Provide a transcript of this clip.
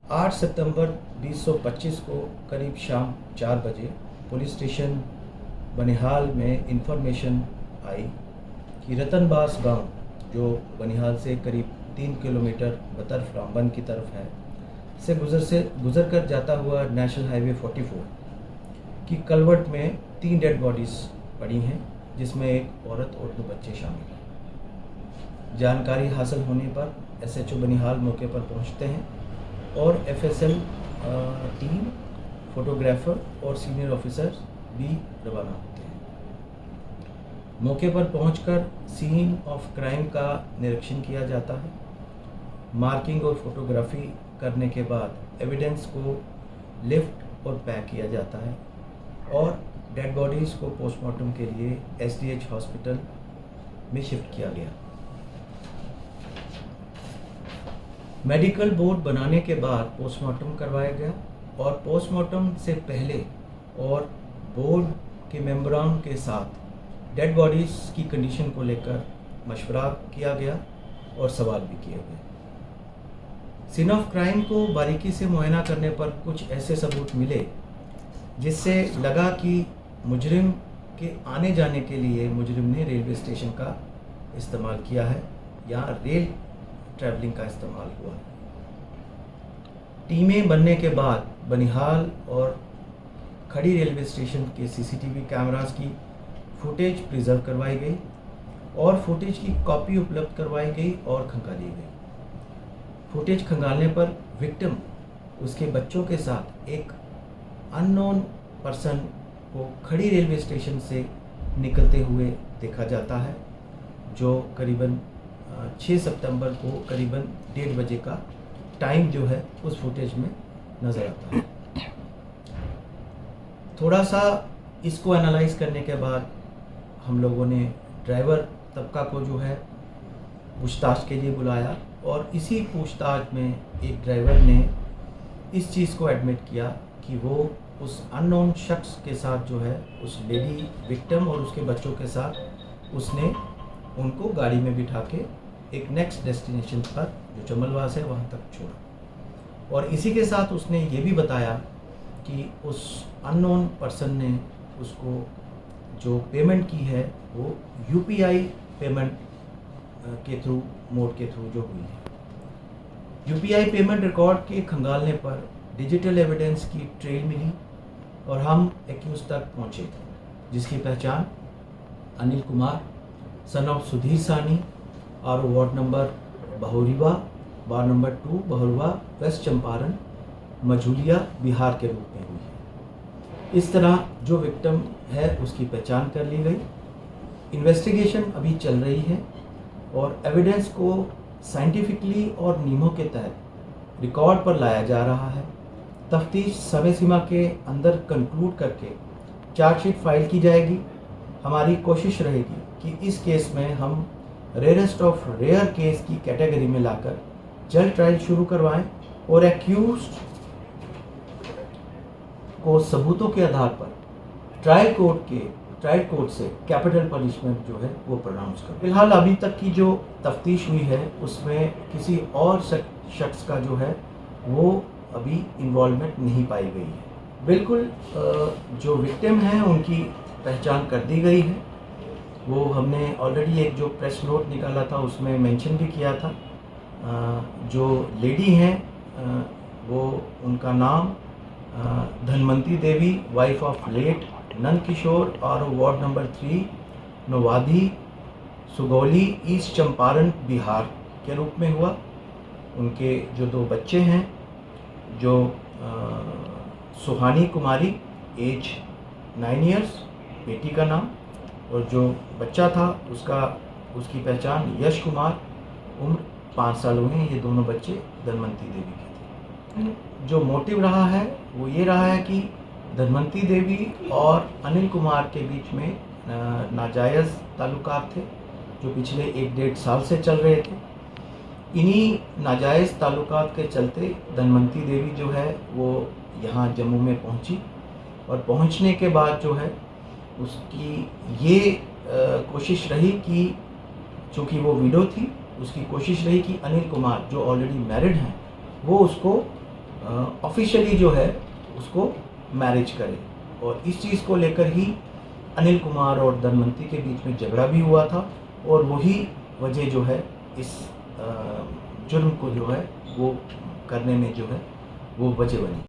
8 सितंबर 2025 को करीब शाम 4 बजे पुलिस स्टेशन बनिहाल में इंफॉर्मेशन आई कि रतनबास गांव, जो बनिहाल से करीब 3 किलोमीटर बतर्फ रामबन की तरफ है, से गुजर कर जाता हुआ नेशनल हाईवे 44 की कलवट में 3 डेड बॉडीज़ पड़ी हैं, जिसमें एक औरत और 2 बच्चे शामिल हैं। जानकारी हासिल होने पर एसएचओ बनिहाल मौके पर पहुंचते हैं और एफएसएल टीम, फोटोग्राफर और सीनियर ऑफिसर्स भी रवाना होते हैं। मौके पर पहुंचकर सीन ऑफ क्राइम का निरीक्षण किया जाता है। मार्किंग और फोटोग्राफी करने के बाद एविडेंस को लिफ्ट और पैक किया जाता है और डेड बॉडीज़ को पोस्टमार्टम के लिए एसडीएच हॉस्पिटल में शिफ्ट किया गया। मेडिकल बोर्ड बनाने के बाद पोस्टमार्टम करवाया गया और पोस्टमार्टम से पहले और बोर्ड के मेंबरान के साथ डेड बॉडीज़ की कंडीशन को लेकर मशवरा किया गया और सवाल भी किए गए। सीन ऑफ क्राइम को बारीकी से मुआयना करने पर कुछ ऐसे सबूत मिले जिससे लगा कि मुजरिम के आने जाने के लिए मुजरिम ने रेलवे स्टेशन का इस्तेमाल किया है या रेल ट्रैवलिंग का इस्तेमाल हुआ। टीमें बनने के बाद बनिहाल और खड़ी रेलवे स्टेशन के सीसीटीवी कैमरास की फुटेज प्रिजर्व करवाई गई और फुटेज की कॉपी उपलब्ध करवाई गई और खंगाली गई। फुटेज खंगालने पर विक्टिम उसके बच्चों के साथ एक अननोन पर्सन को खड़ी रेलवे स्टेशन से निकलते हुए देखा जाता है, जो करीबन 6 सितंबर को करीबन 1:30 बजे का टाइम जो है उस फुटेज में नज़र आता है। थोड़ा सा इसको एनालाइज करने के बाद हम लोगों ने ड्राइवर तबका को जो है पूछताछ के लिए बुलाया और इसी पूछताछ में एक ड्राइवर ने इस चीज़ को एडमिट किया कि वो उस अननोन शख्स के साथ जो है, उस लेडी विक्टिम और उसके बच्चों के साथ उसने उनको गाड़ी में बिठा के एक नेक्स्ट डेस्टिनेशन पर जो चमलवास है वहाँ तक छोड़ा और इसी के साथ उसने ये भी बताया कि उस अननोन पर्सन ने उसको जो पेमेंट की है वो यूपीआई पेमेंट के थ्रू, मोड के थ्रू जो हुई है। यूपीआई पेमेंट रिकॉर्ड के खंगालने पर डिजिटल एविडेंस की ट्रेल मिली और हम एक्यूज तक पहुँचे, जिसकी पहचान अनिल कुमार सन ऑफ सुधीर सानी और ward number Bahuriwa, ward number 2 Baharwa, west Champaran, Majhaulia, Bihar के रूप में हुई है। इस तरह जो विक्टिम है उसकी पहचान कर ली गई। इन्वेस्टिगेशन अभी चल रही है और एविडेंस को साइंटिफिकली और नियमों के तहत रिकॉर्ड पर लाया जा रहा है। तफ्तीश समय सीमा के अंदर कंक्लूड करके चार्जशीट फाइल की जाएगी। हमारी कोशिश रहेगी कि इस केस में हम रेयरेस्ट ऑफ रेयर केस की कैटेगरी में लाकर जल्द ट्रायल शुरू करवाएं और एक्यूज्ड को सबूतों के आधार पर ट्रायल कोर्ट से कैपिटल पनिशमेंट जो है वो प्रोनाउंस करें। फिलहाल अभी तक की जो तफ्तीश हुई है उसमें किसी और शख्स का जो है वो अभी इन्वॉल्वमेंट नहीं पाई गई है। बिल्कुल जो विक्टिम हैं उनकी पहचान कर दी गई है। वो हमने ऑलरेडी एक जो प्रेस नोट निकाला था उसमें मेंशन भी किया था। जो लेडी हैं वो उनका नाम Dhanwanti Devi, wife of late Nand Kishore और ward number 3 Nawadi Sugauli, east Champaran, Bihar के रूप में हुआ। उनके जो 2 बच्चे हैं, जो सुहानी कुमारी एज 9 इयर्स बेटी का नाम, और जो बच्चा था उसकी पहचान यश कुमार उम्र 5 साल हुए हैं। ये दोनों बच्चे धनवंती देवी के थे। जो मोटिव रहा है वो ये रहा है कि धनवंती देवी और अनिल कुमार के बीच में नाजायज़ ताल्लुकात थे जो पिछले 1-1.5 साल से चल रहे थे। इन्हीं नाजायज़ ताल्लुकात के चलते धनवंती देवी जो है वो यहाँ जम्मू में पहुँची और पहुँचने के बाद जो है उसकी ये कोशिश रही कि चूँकि वो विडो थी, उसकी कोशिश रही कि अनिल कुमार जो ऑलरेडी मैरिड हैं वो उसको ऑफिशियली जो है उसको मैरिज करे। और इस चीज़ को लेकर ही अनिल कुमार और धनवंती के बीच में झगड़ा भी हुआ था, और वही वजह जो है इस जुर्म को जो है वो करने में जो है वो वजह बनी।